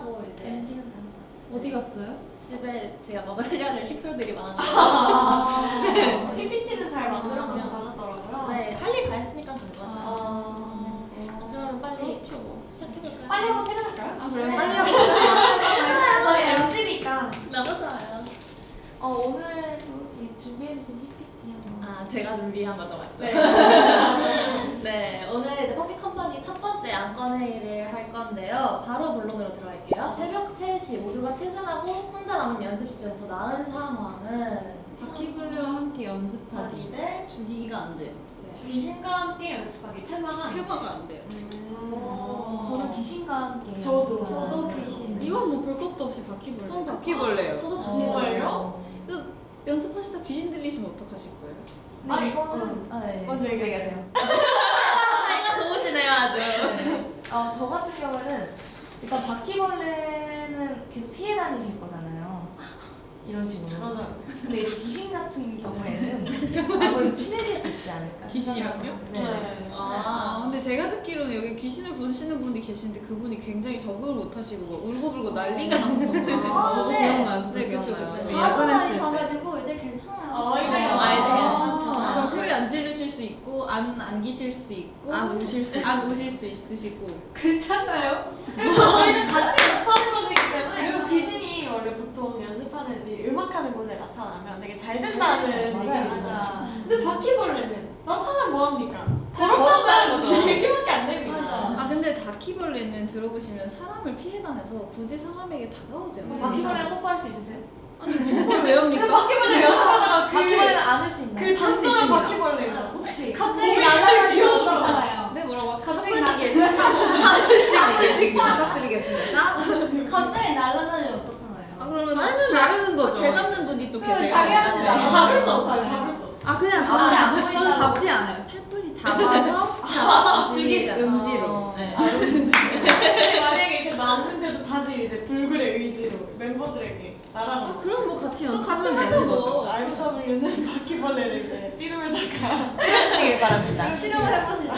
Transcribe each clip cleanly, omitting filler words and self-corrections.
끝나고 이제 MG는 어디 갔어요? 집에 제가 먹으려는 식술들이 많아서 PPT는 잘 만들어놓고 그럼요. 가셨더라고요. 네, 할 일 다 했으니까 된 거죠. 그러면 빨리 그렇죠. 시작해볼까요? 빨리 한번 퇴근할까요? 아 그래요? 네. 빨리 하고 저희 MG니까. 너무 좋아요. 오늘도 준비해주신 PPT 한번. 아, 제가 준비한 거죠, 맞죠? 네. 네, 오늘 이제 퍼피 컴퍼니 첫 번째 안건 회의를 할 건데요. 바로 본론으로 들어갈게요. 새벽 3시 모두가 퇴근하고 혼자 남은 연습실은 더 나은 상황은 바퀴벌레와 함께 연습하기. 하기들 주기가 안 돼요. 귀신과 함께 연습하기 테마가 효과가 안 돼요. 저는 귀신과 함께 저도 연습하는 귀신. 이건 뭐 볼 것도 없이 바퀴벌레. 저는 바퀴벌레요. 저도 정말요? 그 연습하시다 귀신 들리시면 어떡하실 거예요? 근데 이거는 네. 먼저 얘기하세요. 사이가 좋으시네요, 아주. 저 같은 경우는 일단 바퀴벌레는 계속 피해 다니실 거잖아요. 이런 식으로. 맞아요. 근데 이제 귀신 같은 경우에는 아무래도 친해질 수 있지 않을까. 귀신이랑요? 네. 근데 제가 듣기로는 여기 귀신을 보시는 분이 계신데 그분이 굉장히 적응을 못하시고 막 울고불고 난리가 났었어요. 저도 네. 기억나요. 저도 네, 그쵸, 기억나요. 그쵸. 저희 다도 많이 야근했을 때. 봐가지고 이제 괜찮아요. 이제 이제 괜찮죠. 그럼 소리 안 지르실 수 있고 안 안기실 수 있고 안 우실 수 안 우실 수 있으시고 괜찮아요? 저희는 같이 연습하는 것이기 때문에. 그리고 귀신이 원래 보통 연습하는 이 음악하는 곳에 나타나면 되게 잘 된다는 얘기가 있잖아요. 맞아. 근데 바퀴벌레는 나타나면 뭐합니까? 더럽다는 더럽다는 거죠. 얘기밖에 안 됩니다. 맞아. 근데 바퀴벌레는 들어보시면 사람을 피해 다녀서 굳이 사람에게 다가오지 않아요. 바퀴벌레를 뽀뽀할 수 있으세요? 그걸 왜 합니까? 근데 바퀴벌레 연습하다가 바퀴벌레를 안을 수 있나요? 그 단순한 바퀴벌레가 혹시 갑자기 날아다니면 귀여운 어떡하나요? 네, 뭐라고? 갑자기 한 번씩 부탁드리겠습니다. 갑자기 날아다니면 어떡하나요? 그러면 자르는 거죠. 잘 잡는 분이 또 그럼 계세요. 자기한테 네. 잡아. 잡을 수 없어요. 잡을 수 없어요. 아 그냥 앞에 안 보이지 저는 않고. 잡지 않아요. 살포시 잡아서 죽이자. 음지로. 네. 근데 만약에 이렇게 놨는데도 다시 이제 불굴의 의지로 멤버들에게 날아가. 그럼 뭐 같이 연습하면 같이 하죠, 되는 뭐. 거죠. RW는 바퀴벌레를 이제 삐루에다가 해주시길 바랍니다. 실험을 해보시죠.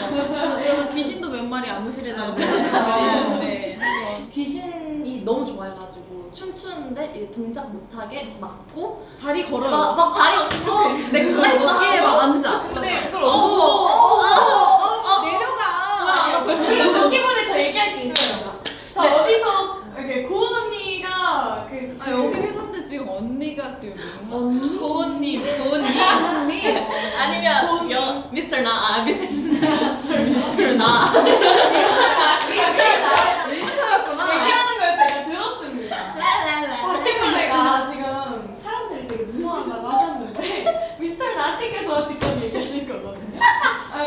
그러면 귀신도 몇 마리 안무실에다가 보내주시면 네, 한번 귀신이 너무 좋아해가지고 춤추는데 이제 동작 못하게 막고 다리 걸어요. 막 다리 엎고 내 어깨에 막 앉아. 근데 그걸 내려가. 그 바퀴벌레 저 얘기할 게 있어요. 자 어디서 이렇게 고은 언니가 그 여기 회사인데 지금 언니가 지금 고은님 아니면 고은님. 미스터 나 미스터 나 얘기하는 걸 제가 들었습니다. 바퀴벌레가 지금 사람들이 되게 무서워한다고 하셨는데 미스터 나시께서 직접 얘기하신 거거든요.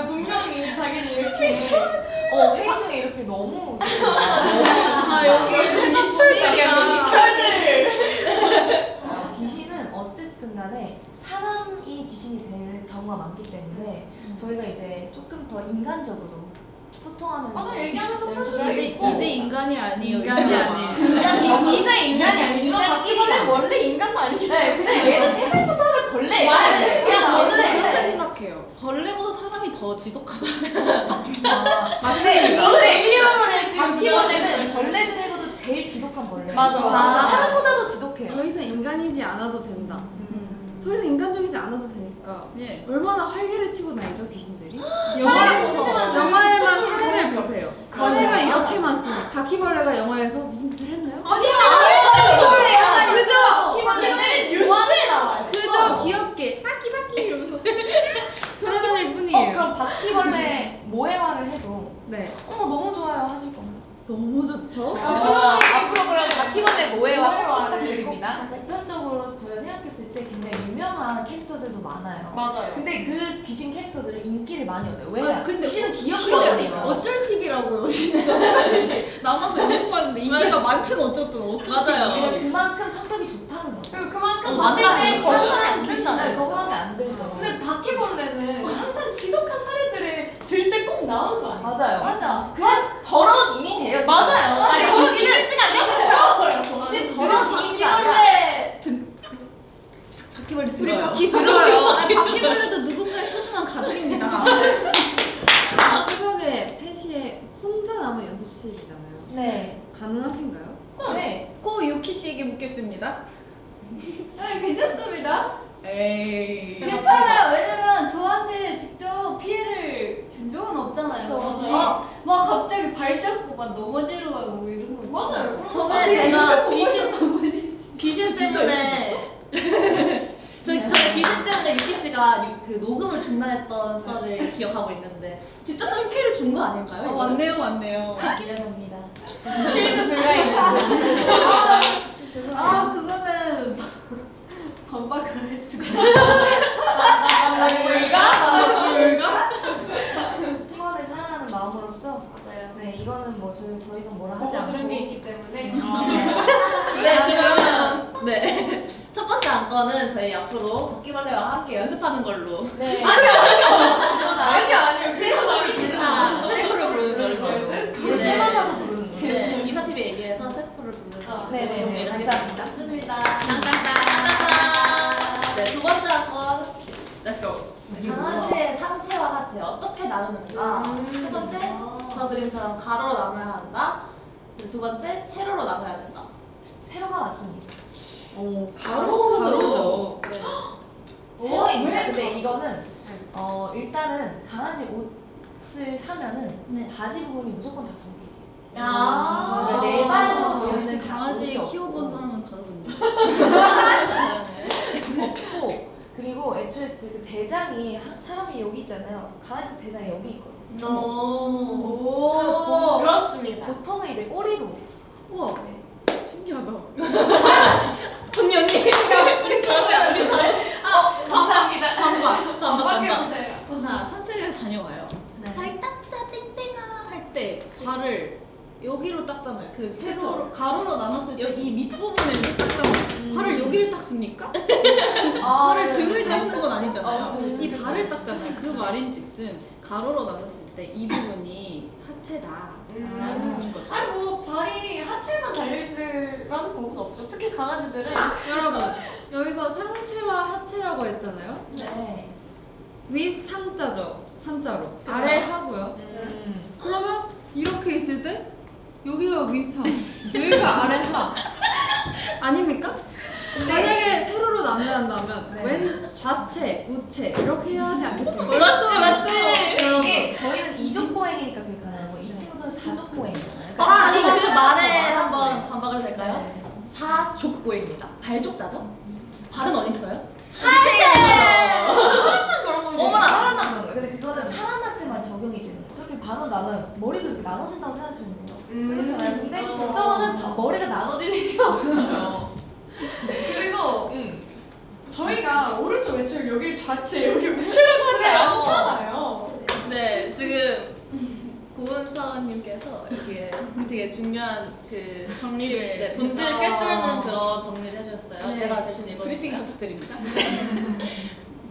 분명히 자기는 이렇게 회의 중에 이렇게 너무 여기 미스터들 귀신은 어쨌든 간에 사람이 귀신이 될 경우가 많기 때문에 저희가 이제 조금 더 인간적으로 소통하면서 맞아, 얘기하면서 풀 수도 연습을 있고. 이제 인간이 아니에요. 인간이 이 아니에요. 사람은. 이제 인간이 아니지만 바퀴벌레 원래 인간도 아니기 네, 근데 얘는 태생부터 하면 벌레. 맞아요. 그냥 그냥 저는 원래 그렇게 생각해요. 벌레보다 사람이 더 지독하다. 맞네. 이유를 지금 바퀴벌레는 벌레 중에서도 제일 지독한 벌레. 맞아. 사람보다도 지독해요. 더 이상 인간이지 않아도 된다. 더 이상 인간적이지 않아도 되니까 예. 얼마나 활개를 치고 다니죠 귀신들이? 활개를 치지만 저희 영화에만 진짜 사례를 그래요. 보세요. 그래요. 사례가 이렇게 많습니다. 바퀴벌레가 영화에서 무슨 짓을 했나요? 바퀴벌레야. 그죠? 바퀴벌레는 뉴스에 그죠? 귀엽게 바퀴 이러면서 돌아다닐 뿐이에요. 그럼 바퀴벌레 모해화를 해도 네, 어머 너무 좋아요 하실 건가요? 너무 좋죠. 앞으로 그럼 바퀴벌레 모해화 꼭 모해화를 부탁드립니다. 보편적으로 저희가 생각했을 때 굉장히 유명한 캐릭터들도 많아요. 맞아요. 근데 그 귀신 캐릭터들은 인기를 많이 얻어요. 왜? 근데 귀신은 귀여워요. 귀엽거든요. 어쩔 TV라고요, 진짜 생각해시. 남아서 연습하는데 인기가 많든 어쨌든 어쩔 맞아요. 그러니까 그만큼 성격이 좋다는 거죠. 그리고 그만큼 어, 봤을 맞다. 때 거부감이 안 네, 된다는 거. 거부감이 안 들죠. 근데 바퀴벌레는 항상 지독한 사례들을 들 때 꼭 나오는 거 아니에요? 맞아요. 맞아. 그냥 더러운 이미지예요. 진짜. 맞아요. 아니 더러운 귀신 이미지가 아니라 더러워요. 귀신 더러운 이미지가 아니라 바퀴벌레 우리 들어요. 바퀴 들어요. 바퀴벌레도 누군가의 소중한 가족입니다. 새벽에 3시에 혼자 남은 연습실이잖아요. 네. 가능하신가요? 네. 코 유키 씨에게 묻겠습니다. 네, 괜찮습니다. 에이. 괜찮아요. 왜냐면 저한테 직접 피해를 준 적은 없잖아요. 맞아요. 막 갑자기 발 잡고 막 넘어지러 가고 뭐 이런 거. 맞아요. 전에 제가 귀신 진짜 때문에 저희 귀신 때문에 유키 씨가 그 녹음을 중단했던 썰을 기억하고 있는데 직접적인 피해를 준 거 아닐까요? 맞네요, 맞네요. 미안합니다. 쉴드 불가입니다. 아 그거는 반박을 했을 뭘까? 팀원을 사랑하는 마음으로서 맞아요. 네 이거는 뭐 저희 더 이상 뭐라 하지 보고 않고 들은 게 있기 때문에. 네, 그러면 네. 첫 번째 안건은 저희 앞으로 바퀴벌레와 함께 연습하는 걸로. 네. 아니요. 세스코를 부르는 걸로. 이거 네. 테마사로 부르는 거예요. 네, 이사TV 얘기해서 세스코를 부르는 걸로. 네네네 감사합니다. 맞습니다. 짠짠짠. 네, 두 번째 안건. Let's go. 이게 뭐야? 강아지의 상체와 하체 어떻게 나누는가? 첫 번째, 저 그림처럼 가로로 나눠야 한다. 그리고 두 번째, 세로로 나눠야 된다. 세로가 맞습니다. 오, 가로죠. 네. 세로입니다. 근데 이거는 일단은 강아지 옷을 사면은 네. 바지 부분이 무조건 작성이에요. 아. 네 발로 역시 보이는 강아지 옷이 없고. 키워본 사람은 다르군요. 없고 그리고 애초에 그 대장이 사람이 여기 있잖아요. 강아지 대장이 여기 있거든요. 오. 그렇습니다. 보통은 이제 꼬리로. 우와, 네. 신기하다. 분명히 우리 가로야, 우리 가로. 감사합니다. 반박해보세요. 자, 산책을 다녀와요. 네. 발 닦자 땡땡아 할 때 발을 여기로 닦잖아요. 그 세로 가로로 나눴을 때 이 밑부분을 이렇게 닦잖아요. 발을 여기를 닦습니까? 발을 등을 닦는 건 아니잖아요. 그렇죠. 이 발을 닦잖아요. 그 말인즉슨 가로로 나눴을 때 이 부분이 하체다. 라는 거죠. 아니 뭐 발이 하체만 달려있으라는 법은 없죠. 특히 강아지들은 여러분 여기서 상체와 하체라고 했잖아요. 네. 윗 상자죠. 한자로. 그쵸? 아래 하고요. 그러면 이렇게 있을 때 여기가 윗상, 여기가 아래 하. 아닙니까? 만약에 세로로 나눠야 한다면 네. 왼 좌체, 우체 이렇게 해야 하지 않겠습니까? 맞지. 이게 저희는 이족 보행이니까 그게 가능하고 이 친구들은 사족 보행이잖아요. 아니, 그 사족보행. 말에 한번 반박을 될까요? 네. 사족보입니다. 발족자죠? 발은 어디 있어요? 사람만 그런 거지. 어머나 사람만 그런 거예요. 근데 그거는 사람한테만 적용이 되는 거예요. 저렇게 반으로 나눠요. 머리도 이렇게 나눠진다고 생각하시면 돼요. 그렇잖아요. 근데 저거는 머리가 나눠질 일이 없어요. 그리고 저희가 오른쪽 왼쪽 여기 좌체 여기 우체라고 하지 않잖아요. 네, 지금 고은서님께서 여기에 되게 중요한 그 정리를 네, 본질을 꿰뚫는 그런 정리를 해주셨어요. 네. 제가 대신 브리핑 읽어드릴까요? 부탁드립니다.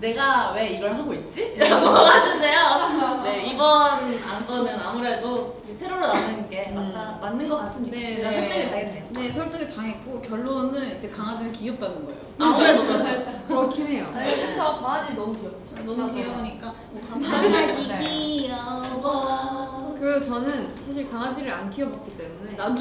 내가 왜 이걸 하고 있지? 라고 하신데요. 네, 이번 안건은 아무래도 세로로 나누는 게 맞는 것 같습니다. 네, 제가 네. 설득이 가겠네요. 네, 설득이 당했고 결론은 이제 강아지는 귀엽다는 거예요. 아무래도 그렇죠. 그렇긴 해요. 그렇죠. 강아지 너무 귀엽죠. 너무 맞아요. 귀여우니까 강아지 귀여워. 그리고 저는 사실 강아지를 안 키워봤기 때문에 나도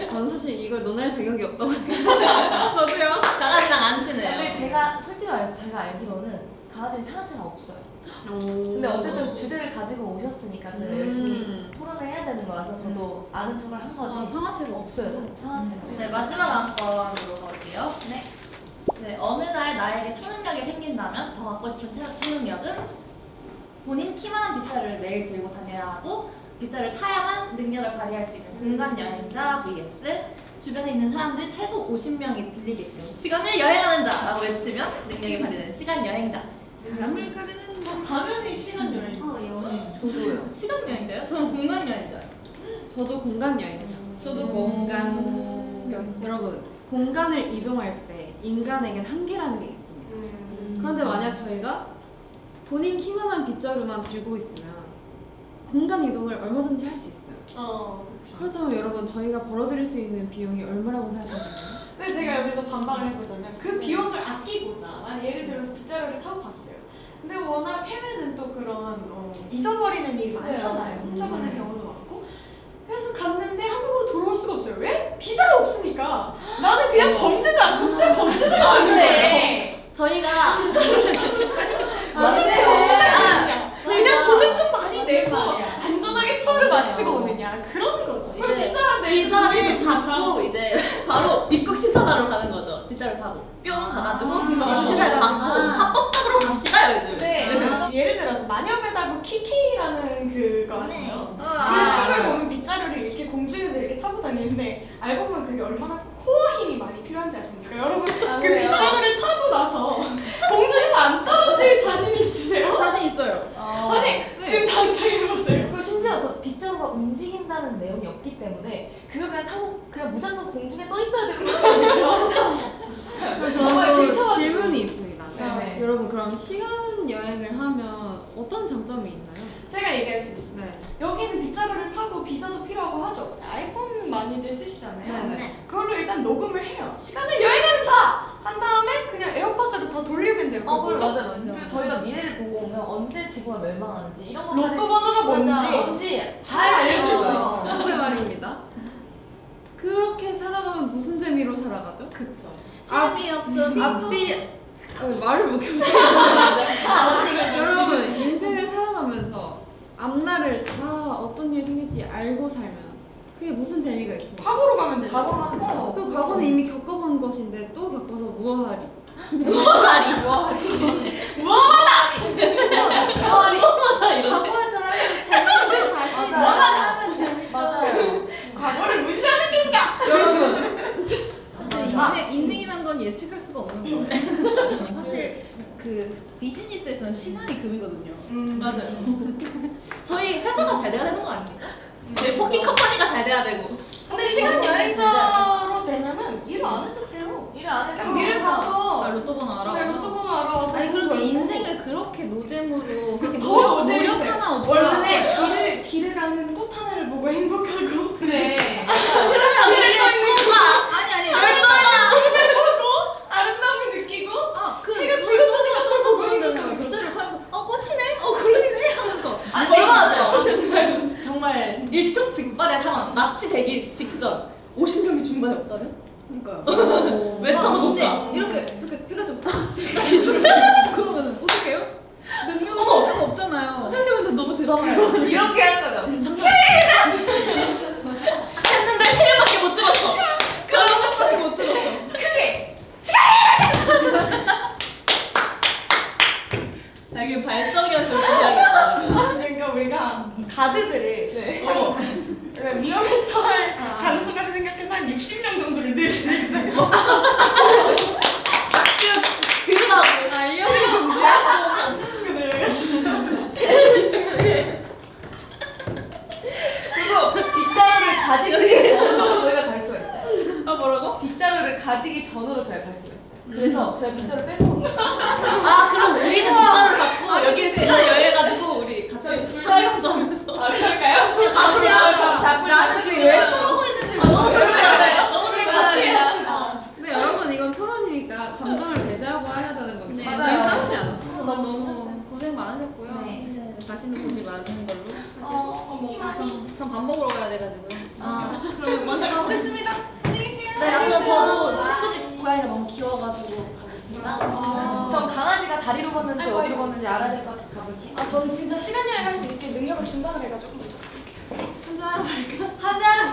저는 사실 이걸 논할 자격이 없다고 저도요. 강아지랑 안 친해요. 근데 제가 솔직히 말해서 제가 알기로는 강아지는 상하체가 없어요. 근데 어쨌든 주제를 가지고 오셨으니까 저희가 열심히 토론을 해야 되는 거라서 저도 아는 척을 한 거지. 상하체가 없어요. 상하체가. 네, 마지막 안건으로 가볼게요. 네. 네, 어느 날 나에게 초능력이 생긴다면 더 갖고 싶은 초능력은 본인 키만한 빗자루를 매일 들고 다녀야 하고 빗자루를 타야만 능력을 발휘할 수 있는 공간 여행자 vs 주변에 있는 사람들 최소 50명이 들리게끔 시간을 여행하는 자라고 외치면 능력이 발휘되는 시간 여행자. 바람을 가르는 당연히 시간 여행. 저도요. 시간 여행자요? 저는 공간 여행자요. 저도 공간 여행자. 저도 공간. 여러분 공간을 이동할 때 인간에겐 한계라는 게 있습니다. 그런데 만약 저희가 본인 키만한 빗자루만 들고 있으면 공간 이동을 얼마든지 할 수 있어요. 그렇죠. 그렇다면 여러분 저희가 벌어들일 수 있는 비용이 얼마라고 생각하시나요? 근데 제가 여기서 반박을 해보자면 그 비용을 아끼고자 만약 예를 들어서 빗자루를 타고 갔어요. 근데 워낙 해외는 또 그런 잊어버리는 일이 많잖아요. 훔쳐가는 경우도 많고. 그래서 갔는데 한국으로 돌아올 수가 없어요. 왜? 보니까 나는 그냥 범죄자, 국제 범죄자가 아닌데 저희가 맞네요. 아, 그냥 돈을 좀 많이 내고 맞아요. 안전하게 투어를 마치고 오느냐 그런 거죠. 그럼 이제 비싼데 비자를 받고 이제 바로 입국 심사하러 가는 거죠. 비자를 타고 뿅 가가지고 입국 심사를 받고 합법적으로 갑시다 요즘. 네. 예를 들어서 마녀배다고 키키라는 그거 아시죠? 그 아, 친구를 알아요. 보면 빗자루를 이렇게 공중에서 이렇게 타고 다니는데 알고 보면 그게 얼마나 코어 힘이 많이 필요한지 아십니까? 여러분 그 그래요? 빗자루를 타고 나서 공중에서 안 떨어질 자신이 있으세요? 자신 있어요. 아니 지금 당장 해보세요. 그리고 심지어 더 빗자루가 움직인다는 내용이 없기 때문에 그걸 그냥 타고 그냥 무작정 공중에 떠 있어야 되는 거예요. 그럼 정말 저는 캐릭터가 또 질문이 있습니다. 네. 여러분 그럼 시간 여행을 하면 어떤 장점이 있나요? 제가 얘기할 수 있습니다. 네. 여기는 빗자루를 타고 비자도 필요하고 하죠. 아이폰 많이들 쓰시잖아요. 네. 그걸로 일단 녹음을 해요. 시간을 여행하는 자! 한 다음에 그냥 에어팟으로 다 돌리면 돼요. 맞아요. 그거죠? 그리고 저희가 미래를 보고 오면 언제 지구가 멸망하는지 이런 거 로또 번호가 뭔지 다 알려줄 수 있어요. 그런데 말입니다. 그렇게 살아가면 무슨 재미로 살아가죠? 그쵸. 재미없어. 앞이 말을 못해요. 아, 그래. 여러분 인생을 살아가면서 앞날을 다 어떤 일이 생길지 알고 살면 그게 무슨 재미가 있습니까? 과거로 가면 되죠. 과거 가고 그 과거는 이미 겪어본 것인데 또 겪어서 무엇하리? 무어하리 맞아 이런. 과거에 돌아가서 재밌는 걸 다시 맞아요. 하면 재밌죠. 맞아요. 과거를 무시하는 게니까. 여러분 근데 인생이란 건 예측할 수가 없는 거예요. 사실 그 비즈니스에서는 시간이 금이거든요. 맞아요. 저희 회사가 잘 돼야 되는 거 아닙니까? 저희 포키 컴퍼니가 잘 돼야 되고. 근데 시간 여행자로 되면은 일 안 해도 돼요. 일 안 해도 그냥 미래 가서 로또 번호 네, 로또 번호 알아와서 아니 그렇게 그걸로 인생을 그렇게 노잼으로 그렇게 더 노력 노잼이세요. 하나 없이 원래 길을 가는 꽃 하나를 보고 행복하고 그래. 아니 열정을 보고 아름다움을 느끼고 아그 해가 지금 떠서 그런다는 그러니까. 빗자루 타면서 꽃이네? 그러네 하면서 얼마죠? 정말 일촉즉발의 상황. 납치되기 직전 50명이 중반에 없다면? 그러니까요. 외쳐도 못 근데 가. 이렇게 해가지고 그러면 어떡해요? 능력을 쓸 수가 없잖아요. 생각해보면 너무 드라마예요. 이렇게 하는 거죠. 했는데 1일밖에 못 들었어. 그거밖에 못 들었어. 크게. 나 이게 발성이어서 준비하겠다. 그러니까 우리가 가드들을 어. 위험에 처할 단수가 생각해서 한 60명 정도를 늘리는 들으라고. 알려드리 그리고 빗자루를 가지기 전으로 저희가 갈 수가 있어요. 아 뭐라고? 빗자루를 가지기 전으로 저희가 갈 수가 있어요. 그래서 저희가 빗자루 뺏어온 거예요. 아 그럼 우리는 빗자루를 갖고 여기 시간 여행해가지고 우리 같이 불가용점에서. 그럴까요? 나는 지금 왜 싸우고 있는지 너무 재밌어요. 너무 맞아요. 재밌어요. 근데 여러분 이건 토론이니까 감정을 배제하고 해야 되는 거기 때문에 맞아요. 저희 싸우지 않았어요. 너무 고생 많으셨고요. 네. 다시는 보지 마는 걸로. 어머, 전 밥 먹으러 가야 돼가지고요. 그럼 먼저 가보겠습니다. 네, 그럼 저도 친구 집 고양이가 너무 귀여워가지고 가겠습니다. 전 강아지가 다리로 걷는지 어디로 걷는지 알아야 될 것 같아서 가볼게요. 아, 저는 진짜 시간 여행 할 수 있게 능력을 준다 그래가지고 먼저 한잔 할까? 하자.